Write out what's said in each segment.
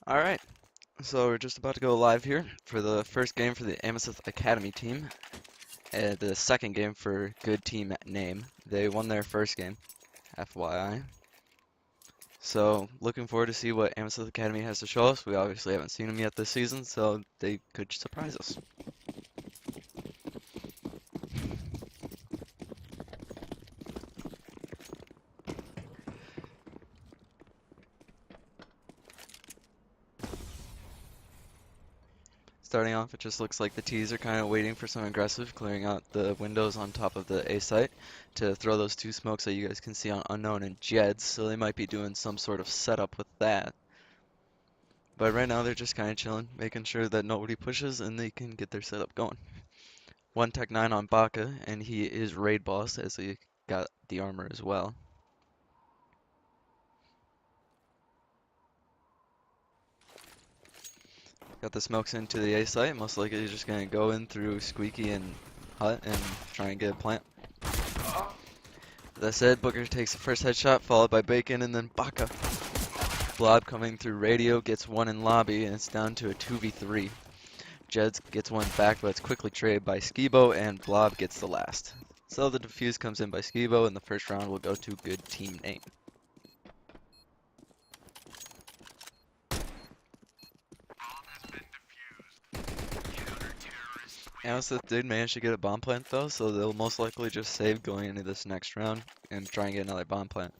Alright, so we're just about to go live here for the first game for the Amethyst Academy team, and the second game for good team name. They won their first game, FYI. So, looking forward to see what Amethyst Academy has to show us. We obviously haven't seen them yet this season, so they could surprise us. Starting off, it just looks like the T's are kind of waiting for some aggressive, clearing out the windows on top of the A site to throw those two smokes that you guys can see on Unknown and Jeds, so they might be doing some sort of setup with that. But right now they're just kind of chilling, making sure that nobody pushes and they can get their setup going. One Tech 9 on Baka, and he is raid boss as he got the armor as well. Got the smokes into the A site, most likely he's just going to go in through Squeaky and Hut and try and get a plant. That said, Booker takes the first headshot, followed by Bacon, and then Baka. Blob coming through radio, gets one in lobby, and it's down to a 2v3. Jeds gets one back, but it's quickly traded by Skibo, and Blob gets the last. So the defuse comes in by Skibo, and the first round will go to good team name. Amethyst did manage to get a bomb plant though, so they'll most likely just save going into this next round and try and get another bomb plant.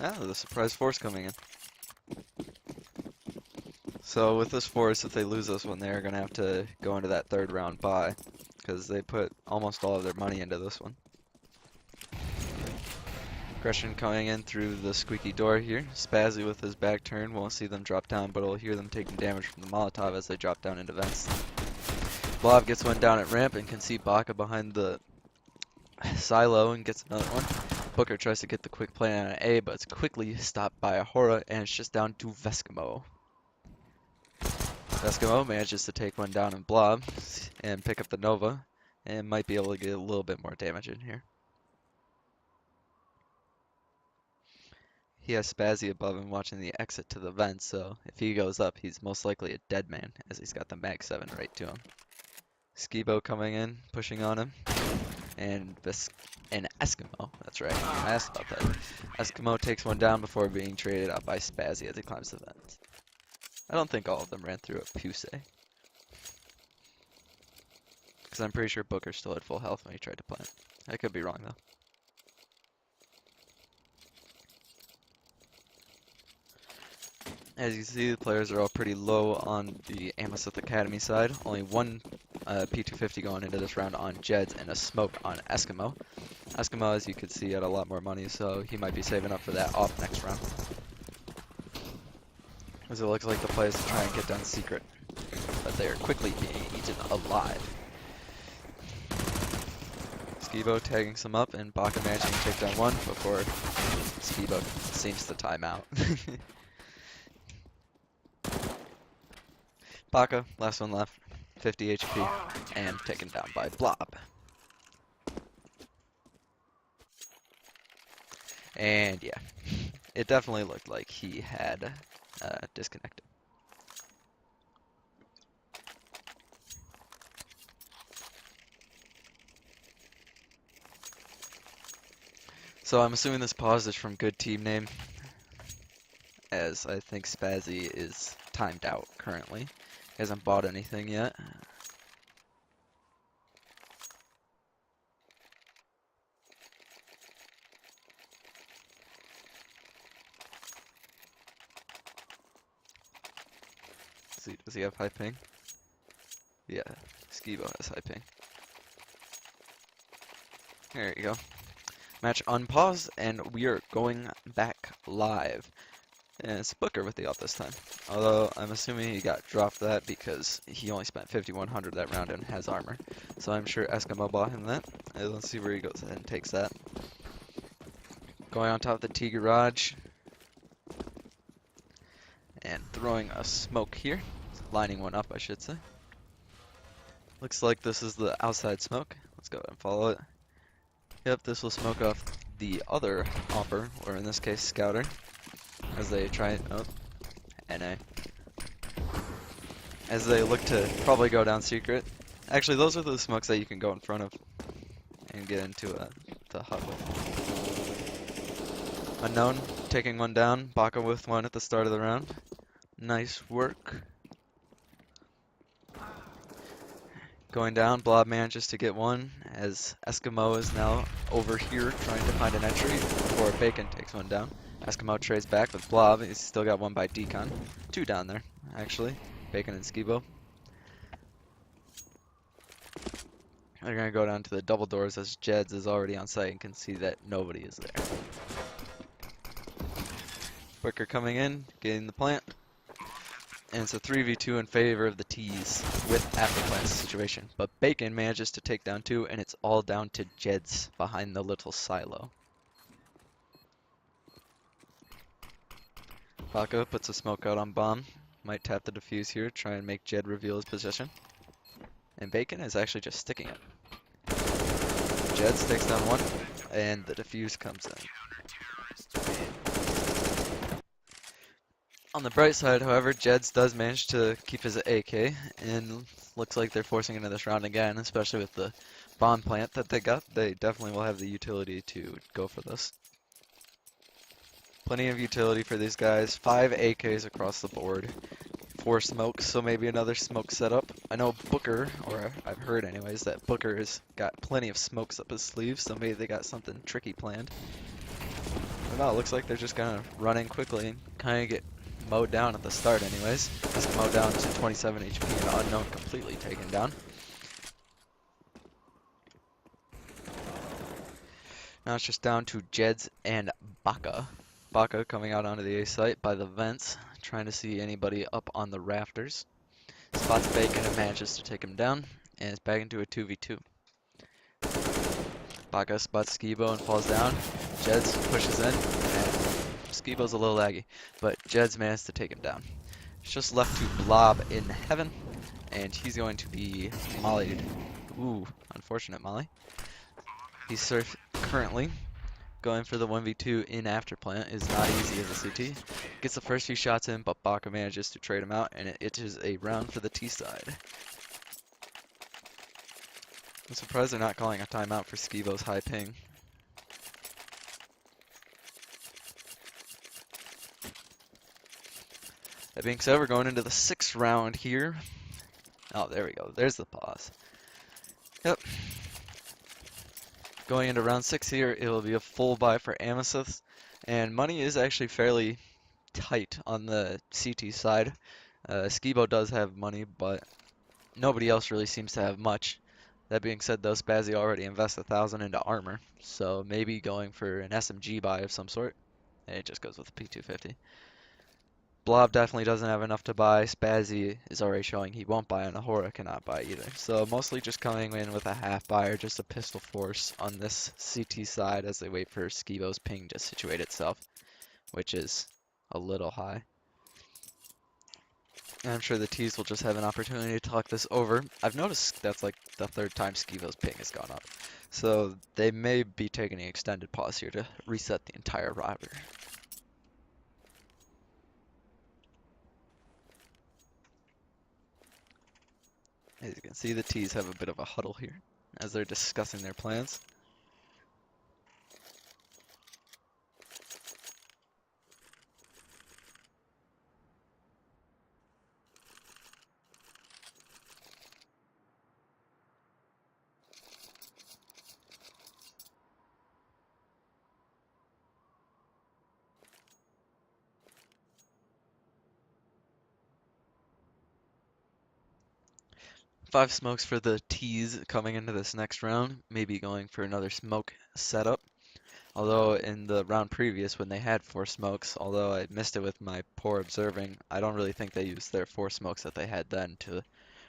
Ah, the surprise force coming in. So with this force, if they lose this one, they're going to have to go into that third round bye, because they put almost all of their money into this one. Aggression coming in through the squeaky door here. Spazzy with his back turn won't see them drop down, but will hear them taking damage from the Molotov as they drop down into vents. Blob gets one down at ramp and can see Baka behind the silo and gets another one. Booker tries to get the quick play on an A, but it's quickly stopped by a Hora, and it's just down to Veskimo. Veskimo manages to take one down in Blob and pick up the Nova, and might be able to get a little bit more damage in here. He has Spazzy above him watching the exit to the vent, so if he goes up, he's most likely a dead man, as he's got the Mag 7 right to him. Skibo coming in, pushing on him, and Eskimo, that's right, I asked about that. Eskimo takes one down before being traded out by Spazzy as he climbs the vent. I don't think all of them ran through a Pusey, because I'm pretty sure Booker still had full health when he tried to plant. I could be wrong though. As you see, the players are all pretty low on the Amethyst Academy side. Only one P250 going into this round on Jeds and a smoke on Eskimo. Eskimo, as you can see, had a lot more money, so he might be saving up for that off next round. As it looks like the players are trying to get down secret, but they are quickly being eaten alive. Skibo tagging some up, and Baka managing to take down one before Skibo seems to time out. Baka, last one left, 50 HP, and taken down by Blob. And yeah, it definitely looked like he had disconnected. So I'm assuming this pause is from good team name, as I think Spazzy is timed out currently. He hasn't bought anything yet. Does he have high ping? Yeah, Skibo has high ping. There you go. Match unpaused, and we are going back live. And it's Booker with the ult this time. Although, I'm assuming he got dropped that because he only spent 5,100 that round and has armor. So I'm sure Eskimo bought him that. And let's see where he goes ahead and takes that. Going on top of the T garage. And throwing a smoke here. Lining one up, I should say. Looks like this is the outside smoke. Let's go ahead and follow it. Yep, this will smoke off the other Hopper, or in this case, Scouter, as they try, oh, NA. As they look to probably go down secret. Actually, those are the smokes that you can go in front of and get into the hut with. Unknown, taking one down, Baka with one at the start of the round. Nice work. Going down, Blob manages to get one, as Eskimo is now over here trying to find an entry before Bacon takes one down. Eskimo trades back with Blob, he's still got one by Decon. Two down there, actually, Bacon and Skibo. They're gonna go down to the double doors as Jeds is already on site and can see that nobody is there. Booker coming in, getting the plant. And it's a 3v2 in favor of the T's with after plant situation. But Bacon manages to take down two, and it's all down to Jeds behind the little silo. Baka puts a smoke out on bomb. Might tap the defuse here, try and make Jed reveal his position. And Bacon is actually just sticking it. Jeds takes down one, and the defuse comes in. On the bright side, however, Jeds does manage to keep his AK, and looks like they're forcing into this round again, especially with the bomb plant that they got. They definitely will have the utility to go for this. Plenty of utility for these guys. 5 AKs across the board. 4 smokes, so maybe another smoke setup. I know Booker, or I've heard anyways, that Booker has got plenty of smokes up his sleeve, so maybe they got something tricky planned. But no, it looks like they're just gonna run in quickly and kind of get mowed down at the start anyways. Just mowed down to 27 HP and Unknown completely taken down. Now it's just down to Jeds and Baka. Baka coming out onto the A site by the vents, trying to see anybody up on the rafters. Spots Bacon and manages to take him down, and it's back into a 2v2. Baka spots Skibo and falls down. Jeds pushes in, and Skibo's a little laggy, but Jeds managed to take him down. It's just left to Blob in heaven, and he's going to be mollied. Ooh, unfortunate molly. He's currently going for the 1v2 in after plant. Is not easy as a CT. Gets the first few shots in, but Baka manages to trade him out, and it is a round for the T side. I'm surprised they're not calling a timeout for Skibo's high ping. That being said, we're going into the 6th round here. Oh, there we go. There's the pause. Yep. Going into round 6 here, it will be a full buy for Amethyst. And money is actually fairly tight on the CT side. Skibo does have money, but nobody else really seems to have much. That being said, though, Spazzy already invests 1,000 into armor. So maybe going for an SMG buy of some sort. And it just goes with the P250. Blob definitely doesn't have enough to buy. Spazzy is already showing he won't buy, and Ahura cannot buy either. So mostly just coming in with a half buy or just a pistol force on this CT side as they wait for Skibo's ping to situate itself, which is a little high. And I'm sure the T's will just have an opportunity to talk this over. I've noticed that's like the 3rd time Skibo's ping has gone up. So they may be taking an extended pause here to reset the entire router. As you can see, the T's have a bit of a huddle here as they're discussing their plans. Five smokes for the T's coming into this next round, maybe going for another smoke setup. Although in the round previous when they had 4 smokes, although I missed it with my poor observing, I don't really think they used their 4 smokes that they had then to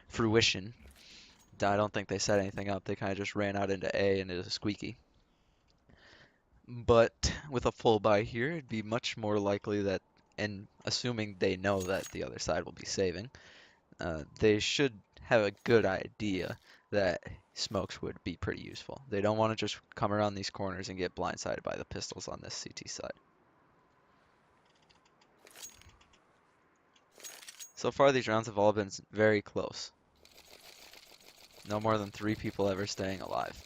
fruition. I don't think they set anything up, they kind of just ran out into A and it was squeaky. But with a full buy here, it'd be much more likely that, and assuming they know that the other side will be saving, they should have a good idea that smokes would be pretty useful. They don't want to just come around these corners and get blindsided by the pistols on this CT side. So far, these rounds have all been very close. No more than 3 people ever staying alive.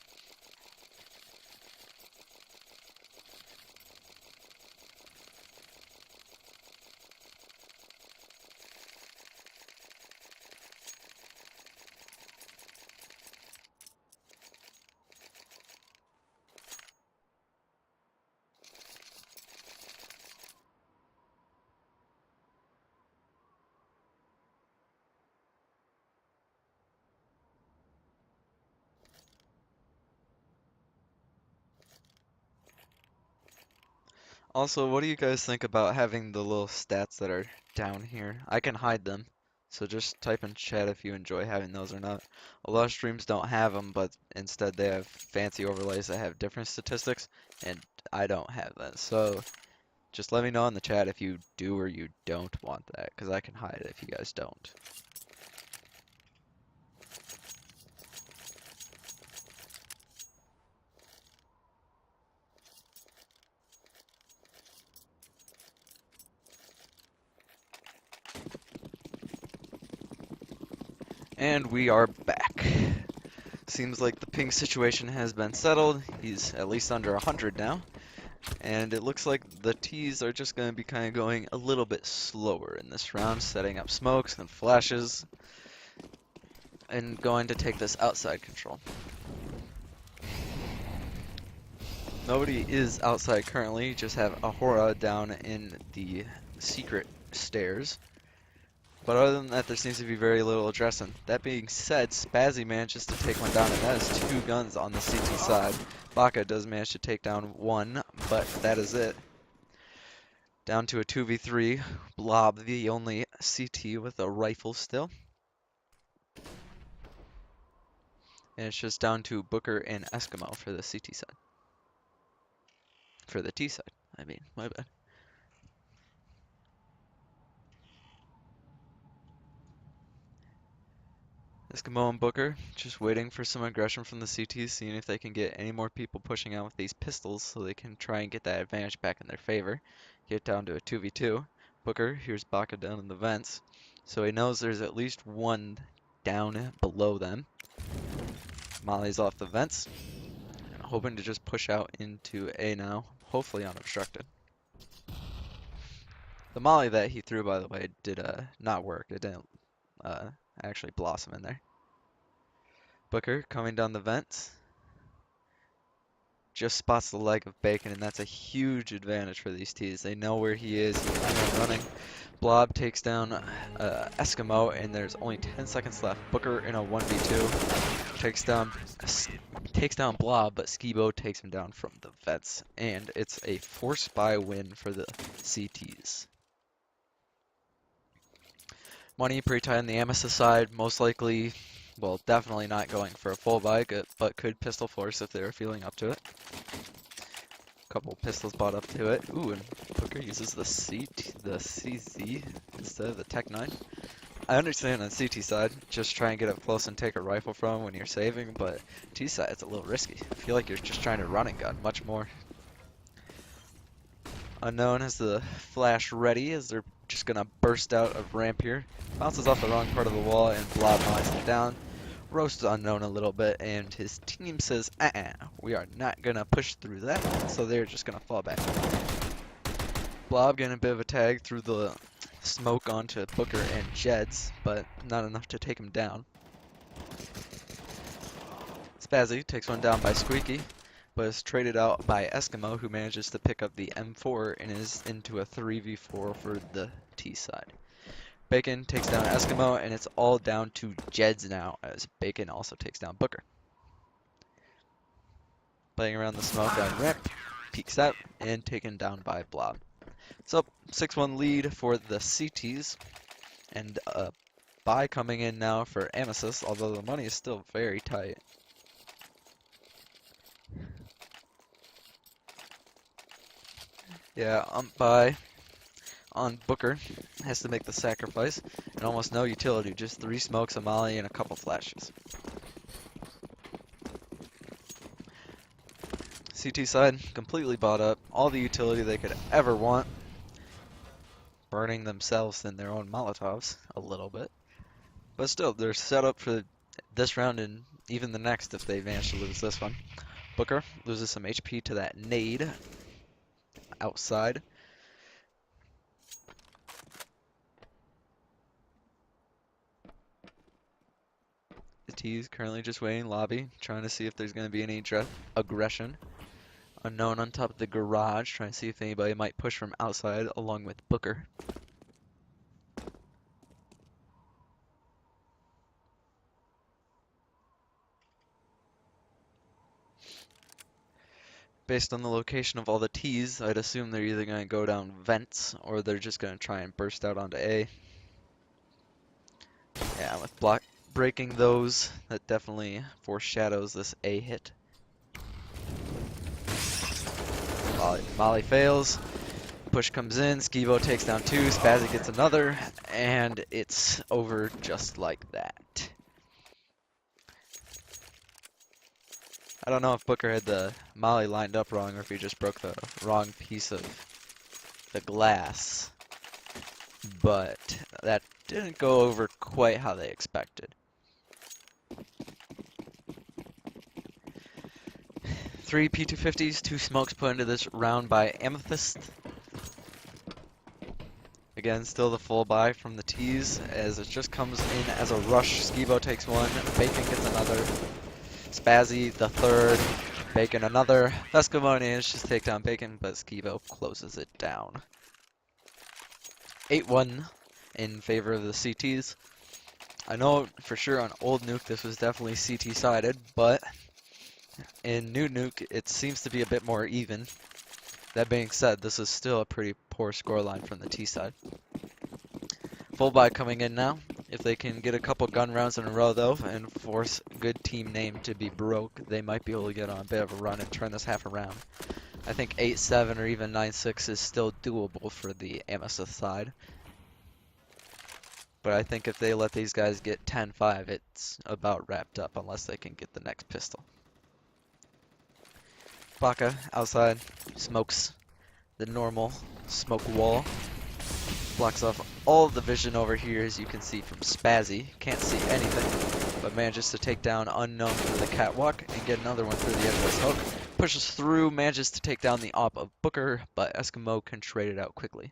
Also, what do you guys think about having the little stats that are down here? I can hide them, so just type in chat if you enjoy having those or not. A lot of streams don't have them, but instead they have fancy overlays that have different statistics, and I don't have that. So just let me know in the chat if you do or you don't want that, because I can hide it if you guys don't. And we are back. Seems like the ping situation has been settled. He's at least under 100 now. And it looks like the T's are just going to be kind of going a little bit slower in this round, setting up smokes and flashes, and going to take this outside control. Nobody is outside currently, you just have Ahura down in the secret stairs. But other than that, there seems to be very little addressing. That being said, Spazzy manages to take one down, and that is 2 guns on the CT side. Baka does manage to take down 1, but that is it. Down to a 2v3. Blob, the only CT with a rifle still. And it's just down to Booker and Eskimo for the CT side. For the T side, I mean, my bad. Eskimo and Booker just waiting for some aggression from the CTs, seeing if they can get any more people pushing out with these pistols so they can try and get that advantage back in their favor. Get down to a 2v2. Booker hears Baka down in the vents, so he knows there's at least one down below them. Molly's off the vents, hoping to just push out into A now, hopefully unobstructed. The Molly that he threw, by the way, did not work. It didn't actually blossom in there. Booker coming down the vents. Just spots the leg of Bacon, and that's a huge advantage for these T's. They know where he is. He's kind of running. Blob takes down Eskimo, and there's only 10 seconds left. Booker in a 1v2 takes down Blob, but Skibo takes him down from the vents, and it's a force buy win for the CTs. Money pretty tight on the Amethyst side, most likely, well, definitely not going for a full buy, but could pistol force if they were feeling up to it. Couple pistols bought up to it. Ooh, and Booker uses the CZ instead of the Tech 9. I understand on CT side, just try and get up close and take a rifle from when you're saving, but T side it's a little risky. I feel like you're just trying to run and gun much more. Unknown has the flash ready as they're just gonna burst out of ramp here. Bounces off the wrong part of the wall and Blob knocks it down. Roasts Unknown a little bit and his team says, we are not gonna push through that, so they're just gonna fall back. Blob getting a bit of a tag through the smoke onto Booker and Jeds, but not enough to take him down. Spazzy takes one down by Squeaky, but is traded out by Eskimo, who manages to pick up the M4 and is into a 3v4 for the T side. Bacon takes down Eskimo, and it's all down to Jeds now, as Bacon also takes down Booker. Playing around the smoke on ramp, peeks out, and taken down by Blob. So, 6-1 lead for the CTs, and a buy coming in now for Amethyst, although the money is still very tight. Yeah, buy on Booker has to make the sacrifice, and almost no utility, just 3 smokes, a molly, and a couple flashes. CT side, completely bought up, all the utility they could ever want, burning themselves in their own Molotovs a little bit. But still, they're set up for this round and even the next if they manage to lose this one. Booker loses some HP to that nade outside. The T's currently just waiting lobby, trying to see if there's going to be any aggression. Unknown on top of the garage, trying to see if anybody might push from outside along with Booker. Based on the location of all the T's, I'd assume they're either going to go down vents or they're just going to try and burst out onto A. Yeah, with block breaking those, that definitely foreshadows this A hit. Molly fails. Push comes in, Skibo takes down two, Spazzy gets another, and it's over just like that. I don't know if Booker had the Molly lined up wrong or if he just broke the wrong piece of the glass, but that didn't go over quite how they expected. 3 P250s, 2 smokes put into this round by Amethyst. Again, still the full buy from the T's as it just comes in as a rush. Skibo takes one, Bacon gets another, Spazzy the third, Bacon another. Eskimo manages to take down Bacon, but Skibo closes it down. 8-1 in favor of the CTs. I know for sure on Old Nuke this was definitely CT sided, but in New Nuke it seems to be a bit more even. That being said, this is still a pretty poor scoreline from the T side. Full buy coming in now. If they can get a couple gun rounds in a row though and force good team name to be broke, they might be able to get on a bit of a run and turn this half around. I think 8-7 or even 9-6 is still doable for the Amethyst side. But I think if they let these guys get 10-5, it's about wrapped up unless they can get the next pistol. Baka outside smokes the normal smoke wall. Blocks off all of the vision over here, as you can see from Spazzy. Can't see anything, but manages to take down Unknown through the catwalk and get another one through the end of the smoke. Pushes through, manages to take down the op of Booker, but Eskimo can trade it out quickly.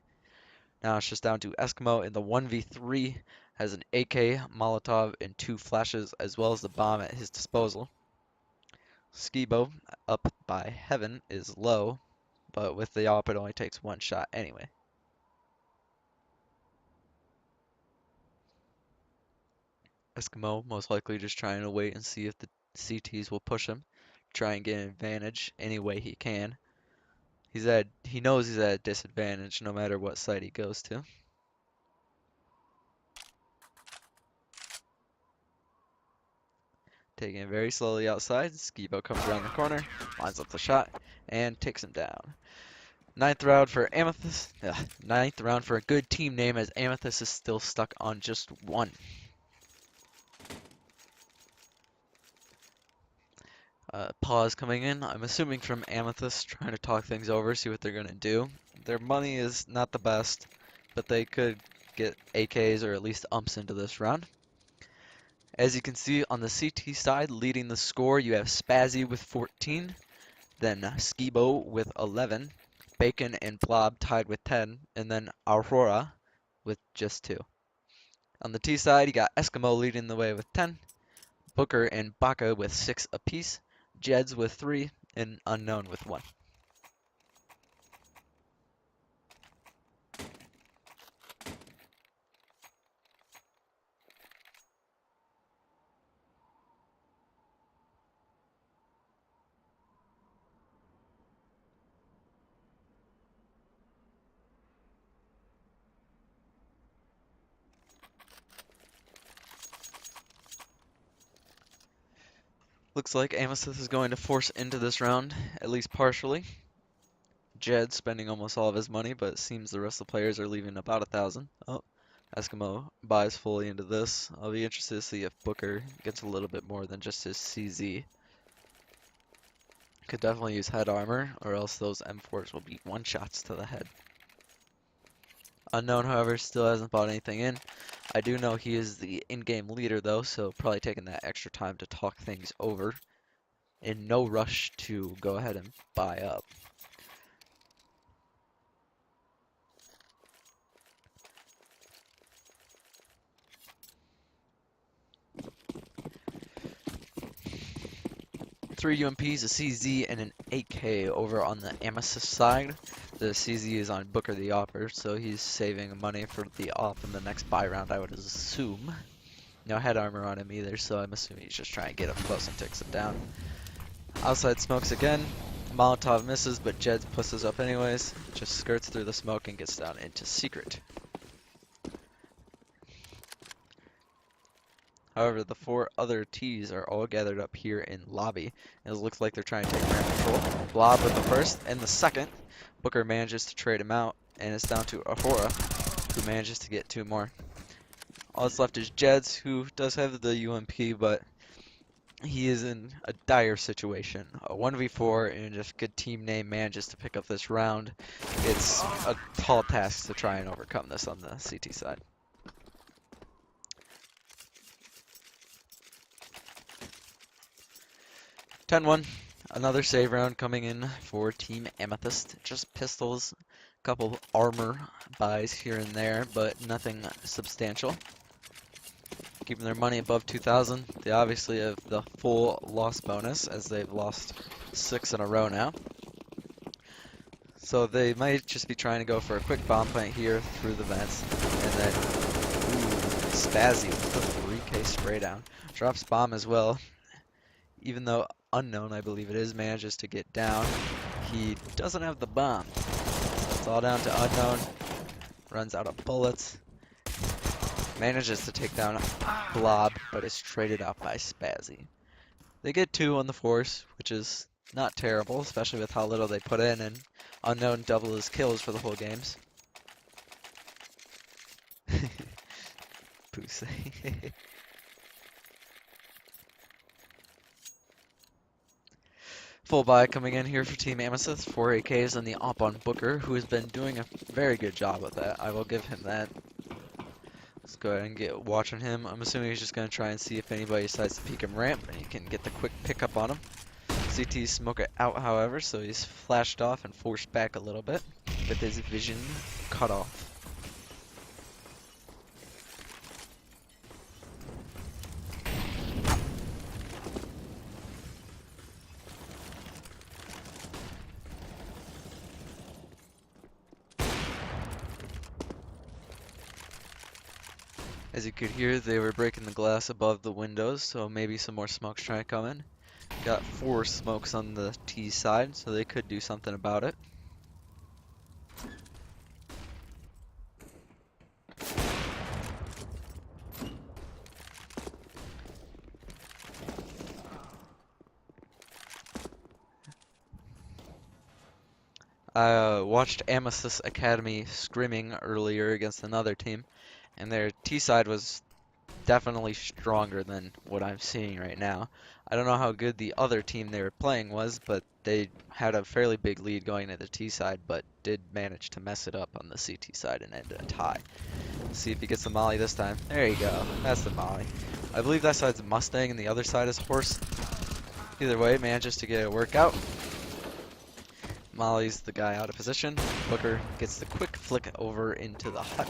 Now it's just down to Eskimo in the 1v3, has an AK, Molotov, and 2 flashes, as well as the bomb at his disposal. Skibo, up by heaven, is low, but with the op it only takes 1 shot anyway. Eskimo most likely just trying to wait and see if the CTs will push him, try and get an advantage any way he can. He knows he's at a disadvantage no matter what side he goes to. Taking it very slowly outside, Skibo comes around the corner, lines up the shot, and takes him down. Ninth round for Amethyst. Ninth round for a good team name as Amethyst is still stuck on just 1. Pause coming in. I'm assuming from Amethyst, trying to talk things over, see what they're going to do. Their money is not the best, but they could get AKs or at least umps into this round. As you can see on the CT side, leading the score, you have Spazzy with 14, then Skibo with 11, Bacon and Blob tied with 10, and then Aurora with just 2. On the T side, you got Eskimo leading the way with 10, Booker and Baka with 6 apiece, Jeds with 3, and Unknown with 1. Looks like Amethyst is going to force into this round, at least partially. Jed spending almost all of his money, but it seems the rest of the players are leaving about 1,000. Oh, Eskimo buys fully into this. I'll be interested to see if Booker gets a little bit more than just his CZ. Could definitely use head armor, or else those M4s will be one-shots to the head. Unknown, however, still hasn't bought anything in. I do know he is the in-game leader, though, so probably taking that extra time to talk things over. In no rush to go ahead and buy up. Three UMPs, a CZ, and an AK over on the Amethyst side. The CZ is on Booker the Opper, so he's saving money for the op in the next buy round, I would assume. No head armor on him either, so I'm assuming he's just trying to get up close and takes it down. Outside smokes again. Molotov misses, but Jed pushes up anyways. Just skirts through the smoke and gets down into secret. However, the four other T's are all gathered up here in lobby. It looks like they're trying to take ground control. Blob with the first and the second. Booker manages to trade him out, and it's down to Ahura, who manages to get two more. All that's left is Jeds, who does have the UMP, but he is in a dire situation. A 1v4 and just good team name manages to pick up this round. It's a tall task to try and overcome this on the CT side. (10-1). Another save round coming in for Team Amethyst. Just pistols, a couple armor buys here and there, but nothing substantial. Keeping their money above 2,000. They obviously have the full loss bonus, as they've lost 6 in a row now. So they might just be trying to go for a quick bomb plant here through the vents, and then Spazzy with the 3K spray down. Drops bomb as well. Even though Unknown, I believe it is, manages to get down, he doesn't have the bomb. So it's all down to Unknown. Runs out of bullets. Manages to take down Blob, but is traded out by Spazzy. They get 2 on the force, which is not terrible, especially with how little they put in, and Unknown double his kills for the whole games. Pussy. Full buy coming in here for Team Amethyst, 4 AKs and the op on Booker, who has been doing a very good job with that. I will give him that. Let's go ahead and get watching him. I'm assuming he's just going to try and see if anybody decides to peek him ramp, and he can get the quick pickup on him. CT smoke it out, however, so he's flashed off and forced back a little bit with his vision cut off. As you could hear, they were breaking the glass above the windows, so maybe some more smokes trying to come in. Got 4 smokes on the T side, so they could do something about it. I watched Amethyst Academy scrimming earlier against another team, and their T side was definitely stronger than what I'm seeing right now. I don't know how good the other team they were playing was, but they had a fairly big lead going to the T side, but did manage to mess it up on the CT side and end a tie. Let's see if he gets the molly this time. There you go. That's the molly. I believe that side's Mustang and the other side is Horse. Either way, manages to get a workout. Molly's the guy out of position. Booker gets the quick flick over into the hut.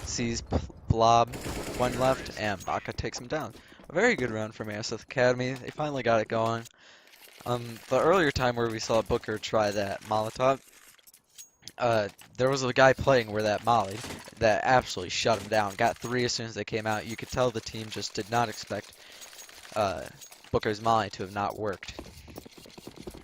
Sees Blob, 1 left, and Baka takes him down. A very good round from Amethyst Academy. They finally got it going. The earlier time where we saw Booker try that Molotov, there was a guy playing where that mollied that absolutely shut him down. Got 3 as soon as they came out. You could tell the team just did not expect Booker's molly to have not worked.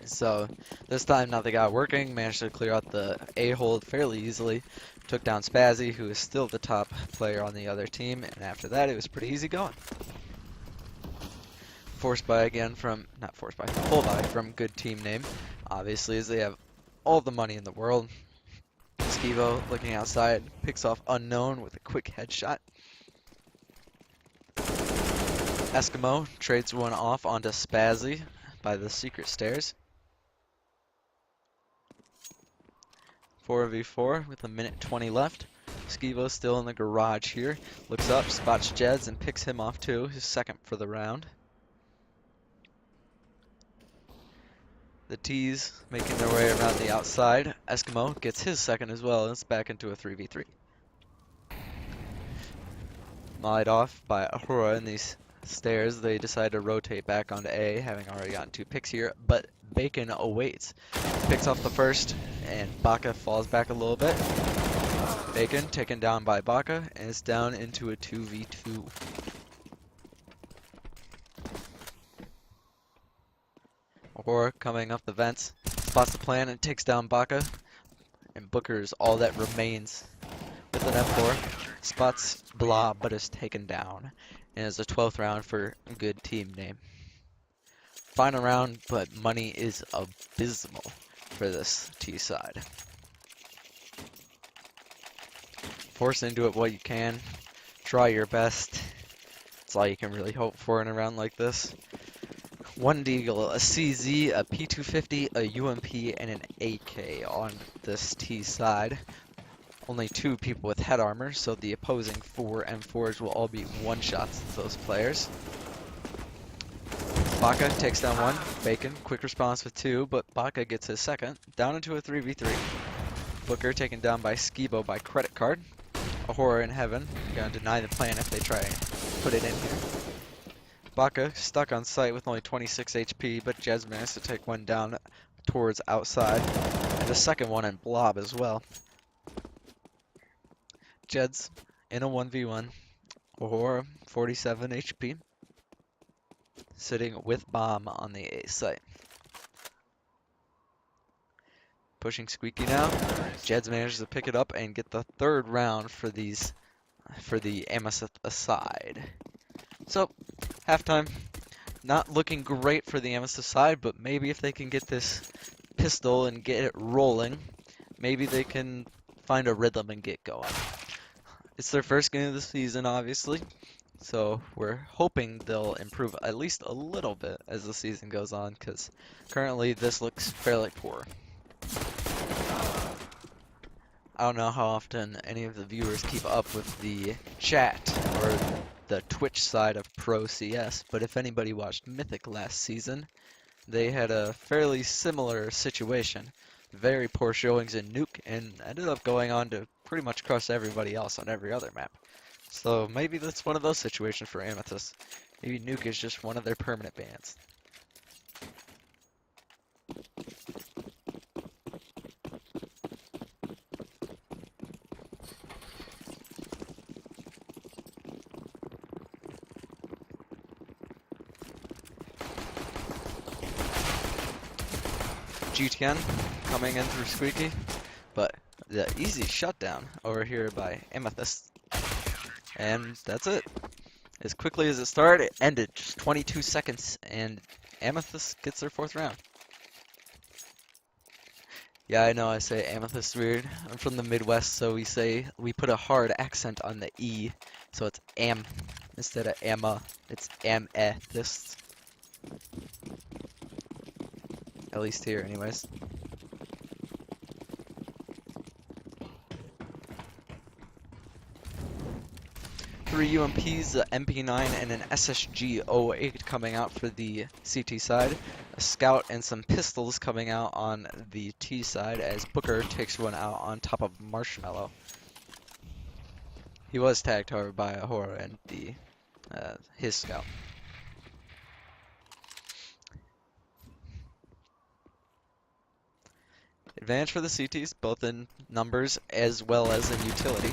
So this time now they got it working, managed to clear out the A-hold fairly easily, took down Spazzy, who is still the top player on the other team, and after that it was pretty easy going. Force buy again from, not force buy, full buy from good team name, obviously, as they have all the money in the world. Skivo looking outside, picks off Unknown with a quick headshot. Eskimo trades one off onto Spazzy by the secret stairs. 4v4 with a minute 20 left. Skivo's still in the garage here. Looks up, spots Jeds, and picks him off too, his second for the round. The T's making their way around the outside. Eskimo gets his second as well, and it's back into a 3v3. Mollied off by Ahura in these stairs. They decide to rotate back onto A, having already gotten 2 picks here, but Bacon awaits. Picks off the first, and Baka falls back a little bit. Bacon taken down by Baka, and it's down into a 2v2. Ahura coming up the vents, spots the plan and takes down Baka, and Booker's all that remains with an F4. Spots Blah, but is taken down, and is a 12th round for a good team name. Final round, but money is abysmal for this T side. Force into it what you can. Try your best. That's all you can really hope for in a round like this. 1 Deagle, a CZ, a P250, a UMP, and an AK on this T side. Only 2 people with head armor, so the opposing 4 M4s will all be one-shots to those players. Baka takes down 1. Bacon, quick response with 2, but Baka gets his second, down into a 3v3. Booker taken down by Skibo by credit card. Ahura in heaven, gonna deny the plan if they try and put it in here. Baka stuck on site with only 26 HP, but Jez managed to take 1 down towards outside, and a second one in Blob as well. Jeds in a 1v1. Ahura, 47 HP. Sitting with bomb on the A site. Pushing Squeaky now. Jeds manages to pick it up and get the 3rd round for the Amethyst aside. So, halftime. Not looking great for the Amethyst side, but maybe if they can get this pistol and get it rolling, maybe they can find a rhythm and get going. It's their first game of the season, obviously, so we're hoping they'll improve at least a little bit as the season goes on, because currently this looks fairly poor. I don't know how often any of the viewers keep up with the chat or the Twitch side of Pro CS, but if anybody watched Mythic last season, they had a fairly similar situation. Very poor showings in Nuke, and ended up going on to pretty much crush everybody else on every other map. So maybe that's one of those situations for Amethyst. Maybe Nuke is just one of their permanent bans. GTN coming in through Squeaky, but the easy shutdown over here by Amethyst. And that's it. As quickly as it started, it ended. Just 22 seconds, and Amethyst gets their 4th round. Yeah, I know I say Amethyst weird. I'm from the Midwest, so we put a hard accent on the E, so it's am instead of amma. It's Amethyst. At least here, anyways. Three UMPs, a MP9, and an SSG-08 coming out for the CT side. A scout and some pistols coming out on the T side as Booker takes one out on top of Marshmallow. He was tagged, however, by Ahura and his scout. Advantage for the CTs, both in numbers as well as in utility.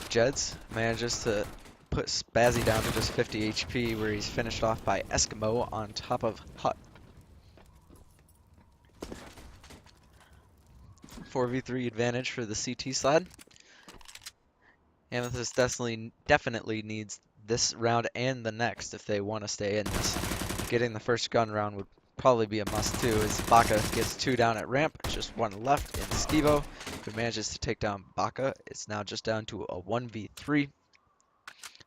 Jeds manages to put Spazzy down to just 50 HP, where he's finished off by Eskimo on top of Hut. 4v3 advantage for the CT side. Amethyst definitely needs this round and the next if they want to stay in this. Getting the first gun round would probably be a must too, as Baka gets 2 down at ramp, just 1 left in Skivo, who manages to take down Baka. It's now just down to a 1v3.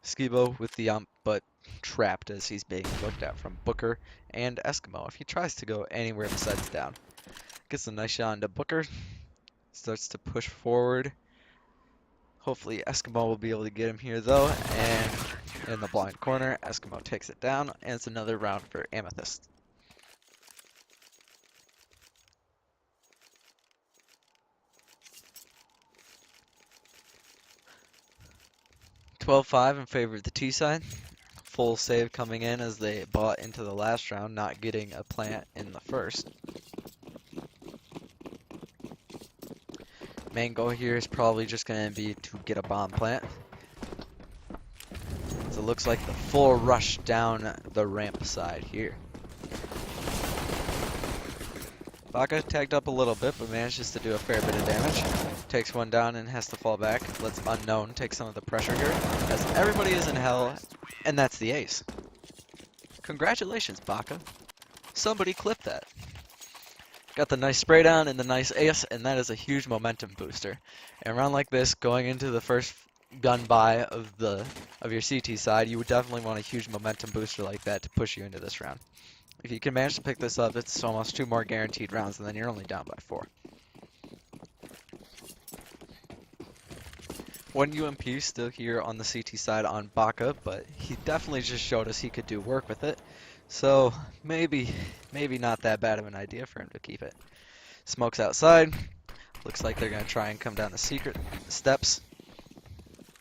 Skivo with the but trapped as he's being looked at from Booker and Eskimo if he tries to go anywhere besides down. Gets a nice shot into Booker. Starts to push forward. Hopefully Eskimo will be able to get him here though, and in the blind corner, Eskimo takes it down, and it's another round for Amethyst. 12-5 in favor of the T side. Full save coming in as they bought into the last round, not getting a plant in the first. Main goal here is probably just going to be to get a bomb plant. So it looks like the full rush down the ramp side here. Baka tagged up a little bit, but manages to do a fair bit of damage. Takes one down and has to fall back. Lets Unknown take some of the pressure here, as everybody is in hell, and that's the ace. Congratulations, Baka. Somebody clip that. Got the nice spray down and the nice ace, and that is a huge momentum booster. And a round like this, going into the first gun buy of your CT side, you would definitely want a huge momentum booster like that to push you into this round. If you can manage to pick this up, it's almost 2 more guaranteed rounds, and then you're only down by 4. One UMP still here on the CT side on Baka, but he definitely just showed us he could do work with it. So maybe not that bad of an idea for him to keep it. Smoke's outside. Looks like they're going to try and come down the secret steps.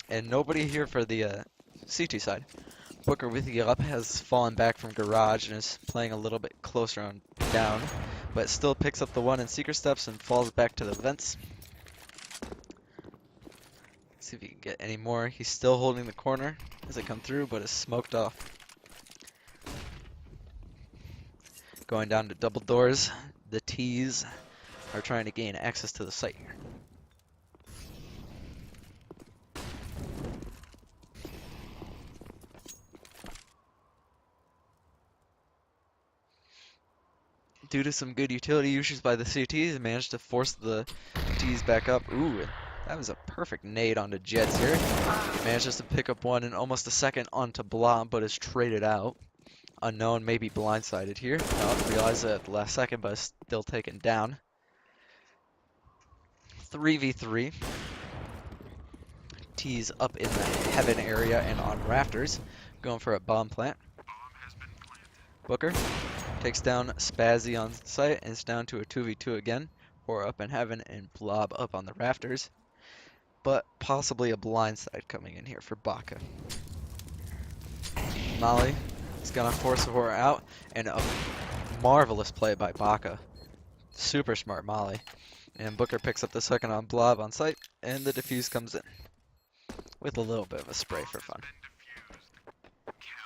And nobody here for the CT side. Booker with you up has fallen back from garage and is playing a little bit closer on down, but still picks up the one in secret steps and falls back to the vents. See if he can get any more. He's still holding the corner as they come through, but is smoked off. Going down to double doors. The T's are trying to gain access to the site here. Due to some good utility usage by the CTs, managed to force the T's back up. Ooh, that was a perfect nade onto Jets here. Manages to pick up one in almost a second onto Blob, but is traded out. Unknown may be blindsided here. No, realized it at the last second, but is still taken down. 3v3. T's up in the heaven area and on rafters. Going for a bomb plant. Booker takes down Spazzy on site, and it's down to a 2v2 again. Or up in heaven and Blob up on the rafters. But possibly a blindside coming in here for Baka. Molly is going to force the horror out, and a marvelous play by Baka. Super smart Molly. And Booker picks up the second on Blob on site, and the defuse comes in. With a little bit of a spray for fun.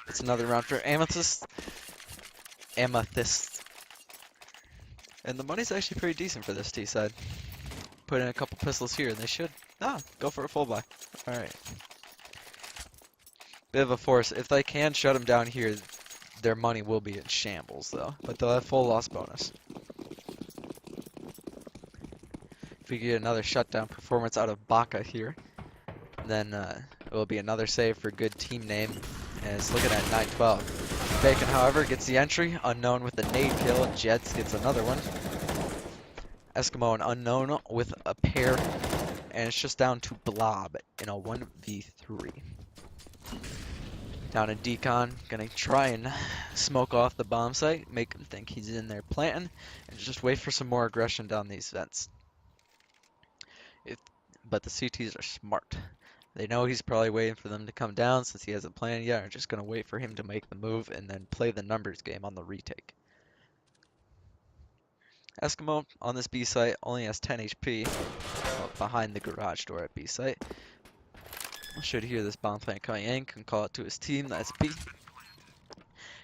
It's another round for Amethyst. And the money's actually pretty decent for this T side. Put in a couple pistols here, and they should go for a full buy. Alright. Bit of a force. If they can shut them down here, their money will be in shambles, though. But they'll have full loss bonus. If we get another shutdown performance out of Baka here, then it will be another save for good team name. And it's looking at 9-12. Bacon, however, gets the entry. Unknown with the nade kill. Jets gets another one. Eskimo and Unknown with a pair. And it's just down to Blob in a 1v3. Down in Decon. Gonna try and smoke off the bomb site. Make him think he's in there planting. And just wait for some more aggression down these vents. But the CTs are smart. They know he's probably waiting for them to come down since he hasn't planned yet. Are just going to wait for him to make the move and then play the numbers game on the retake. Eskimo on this B site only has 10 HP behind the garage door at B site. Should hear this bomb plant coming in, can call it to his team. That's B.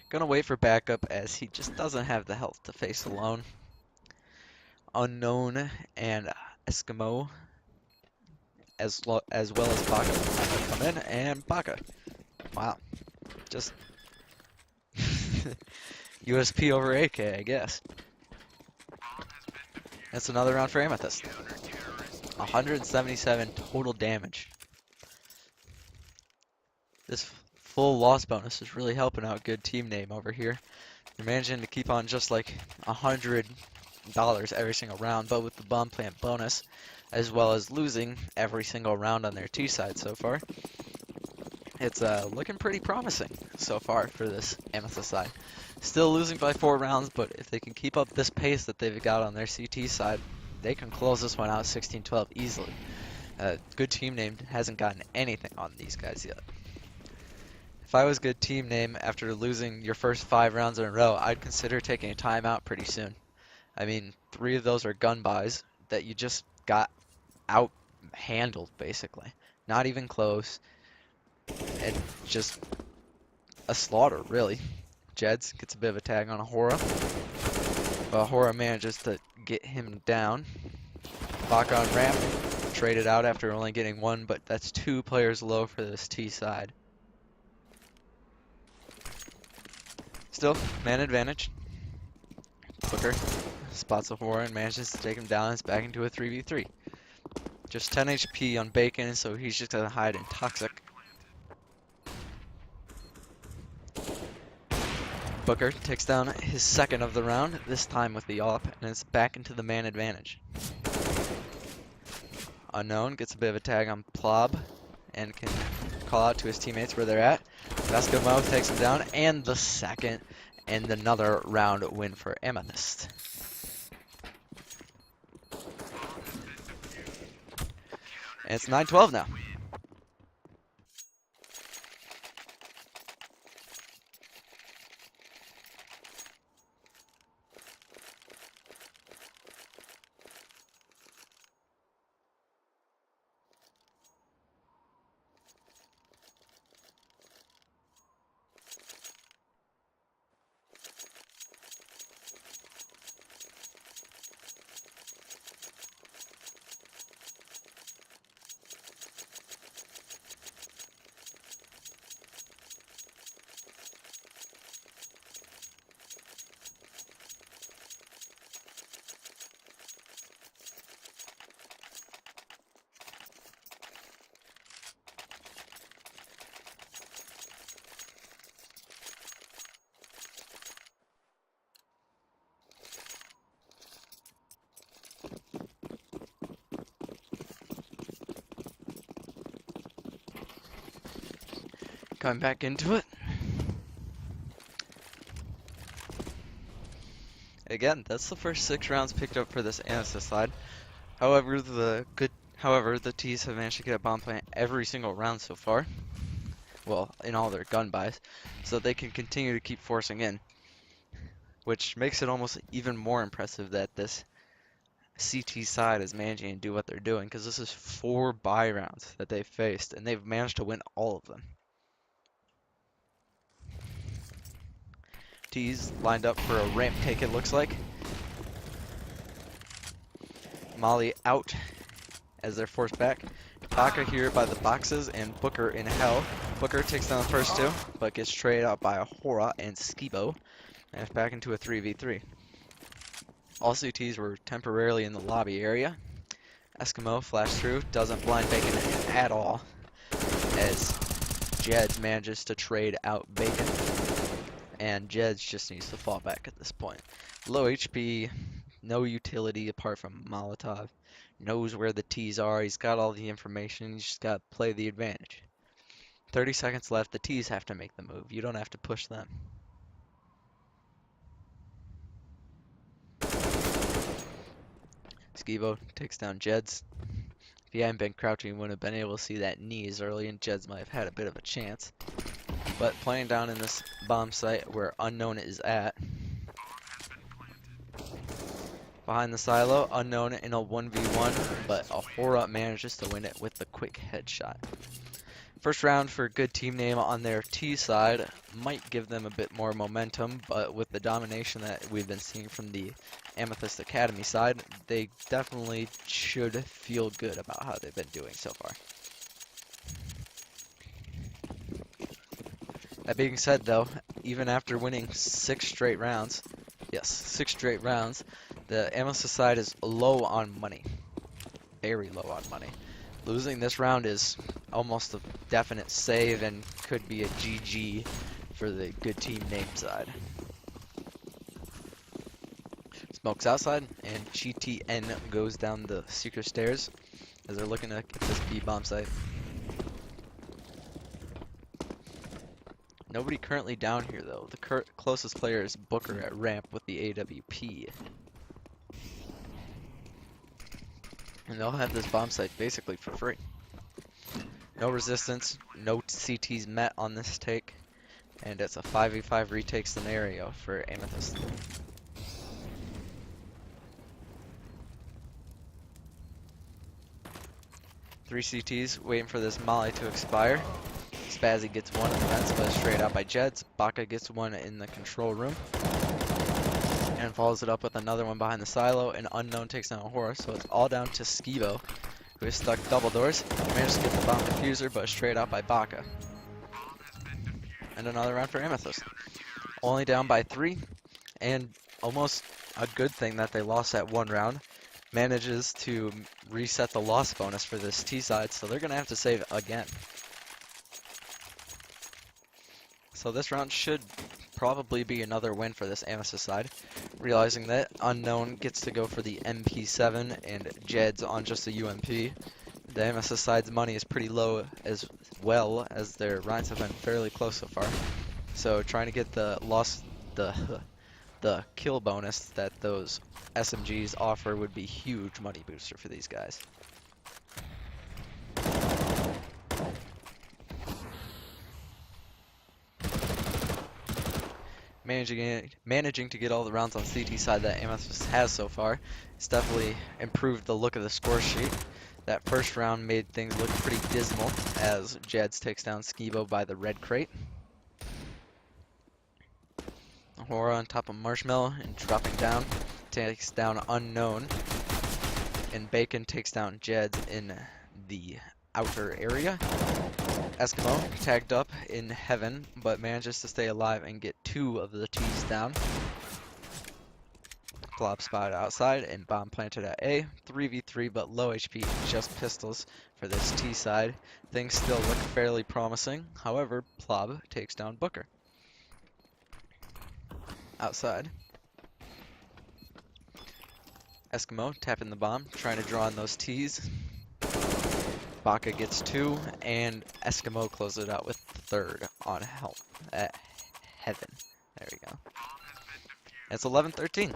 Gonna wait for backup as he just doesn't have the health to face alone. Unknown and Eskimo as well as Baka come in, and Baka. Wow. Just USP over AK, I guess. That's another round for Amethyst. 177 total damage. This full loss bonus is really helping out good team name over here. They're managing to keep on just like $100 every single round, but with the bomb plant bonus, as well as losing every single round on their T side so far. It's looking pretty promising so far for this Amethyst side. Still losing by 4 rounds, but if they can keep up this pace that they've got on their CT side, they can close this one out 16-12 easily. Good team name hasn't gotten anything on these guys yet. If I was good team name after losing your first 5 rounds in a row, I'd consider taking a timeout pretty soon. I mean, 3 of those are gun buys that you just got out handled basically. Not even close. And just a slaughter, really. Jeds gets a bit of a tag on Ahura. But Ahura manages to get him down. Baka on ramp. Traded out after only getting 1, but that's 2 players low for this T side. Still, man advantage. Booker spots Ahura and manages to take him down. It's back into a 3v3. Just 10 HP on Bacon, so he's just gonna hide in Toxic. Booker takes down his second of the round, this time with the AWP, and it's back into the man advantage. Unknown gets a bit of a tag on Plob and can call out to his teammates where they're at. Eskimo takes him down, and the second, and another round win for Amethyst. And it's 9-12 now. Coming back into it. Again, that's the first 6 rounds picked up for this Amethyst side. However, the T's have managed to get a bomb plant every single round so far. Well, in all their gun buys, so they can continue to keep forcing in, which makes it almost even more impressive that this CT side is managing to do what they're doing, because this is 4 buy rounds that they've faced, and they've managed to win all of them. T's lined up for a ramp take, it looks like. Molly out as they're forced back. Baka here by the boxes and Booker in hell. Booker takes down the first 2, but gets traded out by Ahura and Skibo. And it's back into a 3v3. All CTs were temporarily in the lobby area. Eskimo flashed through, doesn't blind Bacon at all, as Jeds manages to trade out Bacon. And Jeds just needs to fall back at this point. Low HP, no utility apart from Molotov. Knows where the T's are. He's got all the information. He's just got to play the advantage. 30 seconds left. The T's have to make the move. You don't have to push them. Skibo takes down Jeds. If he hadn't been crouching, he wouldn't have been able to see that knees early, and Jeds might have had a bit of a chance. But playing down in this bomb site where Unknown is at. Behind the silo, Unknown in a 1v1, but Ahura manages to win it with the quick headshot. First round for good team name on their T side might give them a bit more momentum, but with the domination that we've been seeing from the Amethyst Academy side, they definitely should feel good about how they've been doing so far. That being said, though, even after winning 6 straight rounds, the Amethyst side is low on money. Very low on money. Losing this round is almost a definite save and could be a GG for the good team name side. Smokes outside, and GTN goes down the secret stairs as they're looking to get this B bomb site. Nobody currently down here though. The closest player is Booker at ramp with the AWP. And they'll have this bomb site basically for free. No resistance, no CTs met on this take, and it's a 5v5 retake scenario for Amethyst. Three CTs waiting for this molly to expire. Spazzy gets one in the vents, but straight out by Jeds. Baka gets one in the control room. And follows it up with another one behind the silo, and Unknown takes down a horse, so it's all down to Skibo, who is stuck double doors. Managed to get the bomb diffuser, but straight out by Baka. And another round for Amethyst. Only down by 3, and almost a good thing that they lost that one round. Manages to reset the loss bonus for this T side, so they're going to have to save again. So this round should probably be another win for this Amethyst side. Realizing that Unknown gets to go for the MP7 and Jed's on just the UMP. The Amethyst side's money is pretty low as well, as their rounds have been fairly close so far. So trying to get the kill bonus that those SMGs offer would be huge money booster for these guys. Managing to get all the rounds on CT side that Amethyst has so far. It's definitely improved the look of the score sheet. That first round made things look pretty dismal as Jeds takes down Skibo by the red crate. Horror on top of Marshmallow and dropping down takes down Unknown. And Bacon takes down Jeds in the outer area. Eskimo tagged up in heaven, but manages to stay alive and get 2 of the T's down. Flop spotted outside and bomb planted at A. 3v3 but low HP, just pistols for this T side. Things still look fairly promising. However, Plob takes down Booker. Outside. Eskimo tapping the bomb, trying to draw on those T's. Baka gets 2, and Eskimo closes it out with 3rd on help at heaven. There we go. It's 11-13.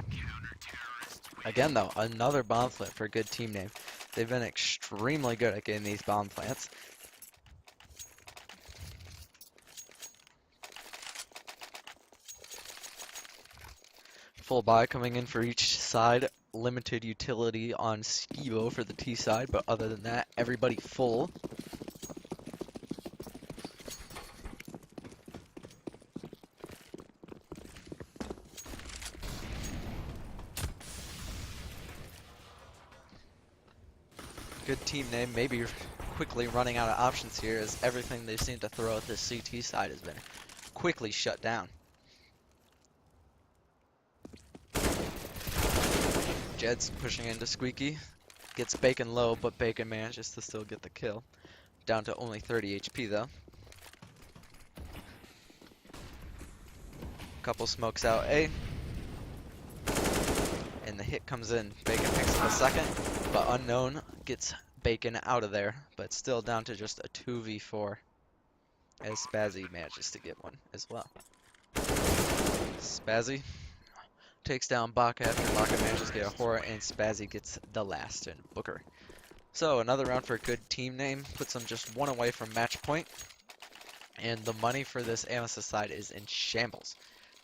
Again though, another bomb plant for a good team name. They've been extremely good at getting these bomb plants. Full buy coming in for each side. Limited utility on Skibo for the T side, but other than that, everybody full. Good team name, maybe quickly running out of options here as everything they seem to throw at this CT side has been quickly shut down. Jed's pushing into Squeaky, gets Bacon low, but Bacon manages to still get the kill. Down to only 30 HP though. Couple smokes out A. And the hit comes in. Bacon picks up a second, but Unknown gets Bacon out of there, but still down to just a 2v4 as Spazzy manages to get one as well. Spazzy takes down Baka after Baka manages to get a horror, and Spazzy gets the last in Booker. So another round for a good team name, puts them just 1 away from match point, and the money for this Amethyst side is in shambles.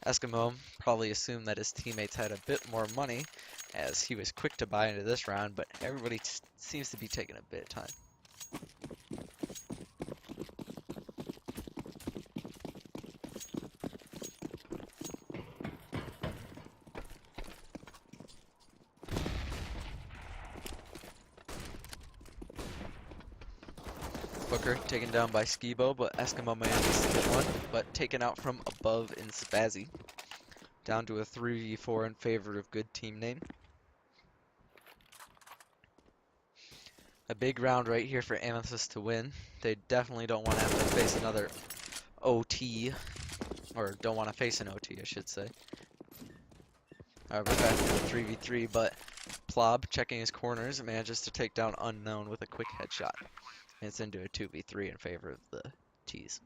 Eskimo probably assumed that his teammates had a bit more money as he was quick to buy into this round, but everybody seems to be taking a bit of time. Booker taken down by Skibo, but Eskimo manages to get one, but taken out from above in Spazzy. Down to a 3v4 in favor of good team name. A big round right here for Amethyst to win. They definitely don't want to have to face another OT, or don't want to face an OT, I should say. Alright, we're back to the 3v3, but Plob, checking his corners, manages to take down Unknown with a quick headshot. And it's into a 2v3 in favor of the T's.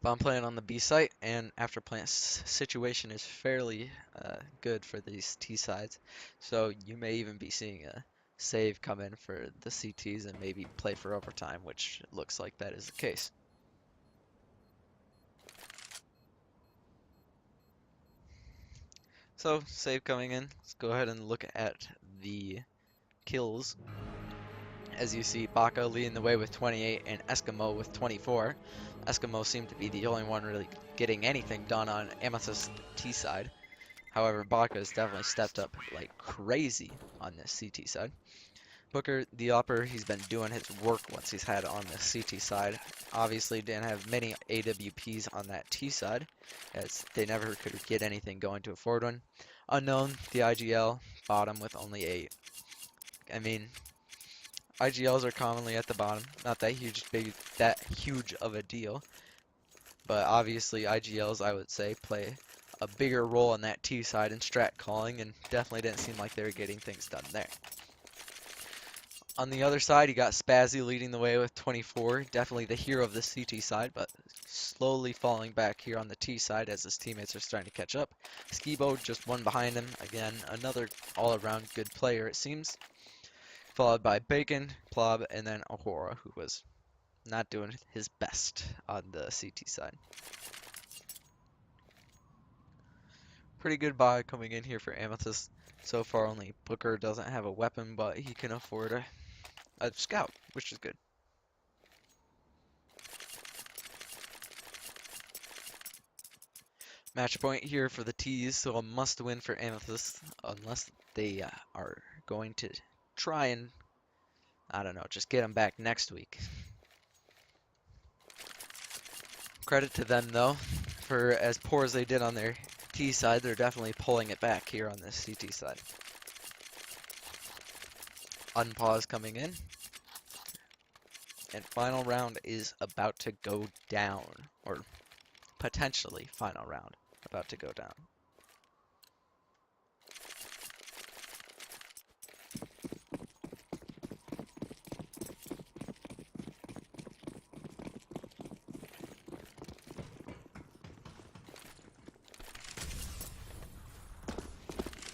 But I'm playing on the B site, and after plant situation is fairly good for these T sides, so you may even be seeing a save come in for the CTs and maybe play for overtime, which looks like that is the case. So, save coming in. Let's go ahead and look at the kills. As you see, Baka leading the way with 28 and Eskimo with 24. Eskimo seemed to be the only one really getting anything done on Amethyst T side. However, Baka has definitely stepped up like crazy on this CT side. Booker, the upper, he's been doing his work once he's had on the CT side. Obviously didn't have many AWPs on that T side, as they never could get anything going to a forward one. Unknown, the IGL, bottom with only 8. I mean, IGLs are commonly at the bottom, not that huge of a deal, but obviously IGLs, I would say, play a bigger role in that T side in strat calling, and definitely didn't seem like they were getting things done there. On the other side, you got Spazzy leading the way with 24, definitely the hero of the CT side, but slowly falling back here on the T side as his teammates are starting to catch up. Skibo just one behind him, again, another all-around good player it seems, followed by Bacon, Plob, and then Ahura, who was not doing his best on the CT side. Pretty good buy coming in here for Amethyst. So far only Booker doesn't have a weapon, but he can afford a scout, which is good. Match point here for the T's, so a must win for Amethyst, unless they are going to try and, I don't know, just get them back next week. Credit to them, though, for as poor as they did on their T side, they're definitely pulling it back here on this CT side. Unpause coming in. And final round is about to go down, or potentially final round about to go down.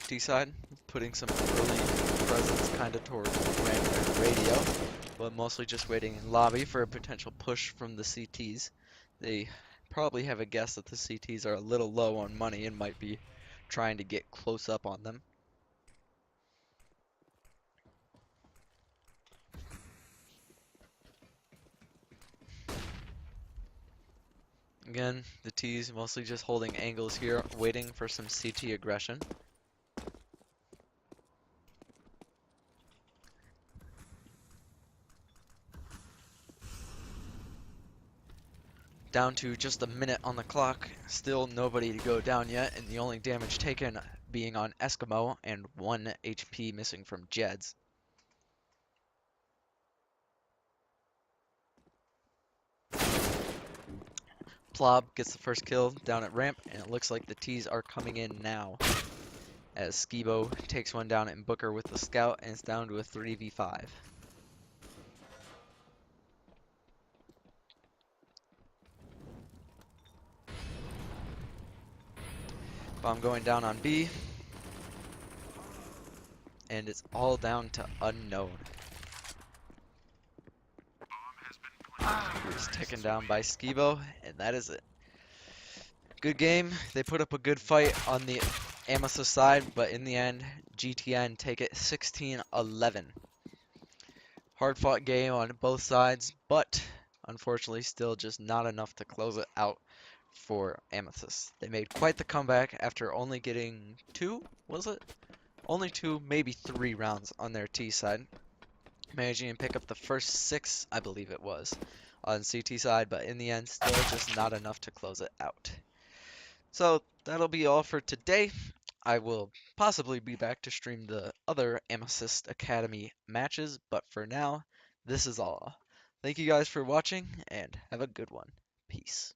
T side, putting some early presence kind of towards random radio, but mostly just waiting in lobby for a potential push from the CTs. They probably have a guess that the CTs are a little low on money and might be trying to get close up on them. Again, the T's mostly just holding angles here, waiting for some CT aggression. Down to just a minute on the clock, still nobody to go down yet, and the only damage taken being on Eskimo and 1 HP missing from Jeds. Plob gets the first kill down at ramp, and it looks like the T's are coming in now, as Skibo takes one down at Booker with the scout, and it's down to a 3v5. Bomb going down on B, and it's all down to Unknown. He's taken down by Skibo, and that is it. Good game. They put up a good fight on the Amethyst side, but in the end, GTN take it 16-11. Hard fought game on both sides, but unfortunately still just not enough to close it out for Amethyst. They made quite the comeback after only getting 2, was it? Only 2, maybe 3 rounds on their T side. Managing to pick up the first 6, I believe it was, on CT side, but in the end, still just not enough to close it out. So that'll be all for today. I will possibly be back to stream the other Amethyst Academy matches, but for now, this is all. Thank you guys for watching, and have a good one. Peace.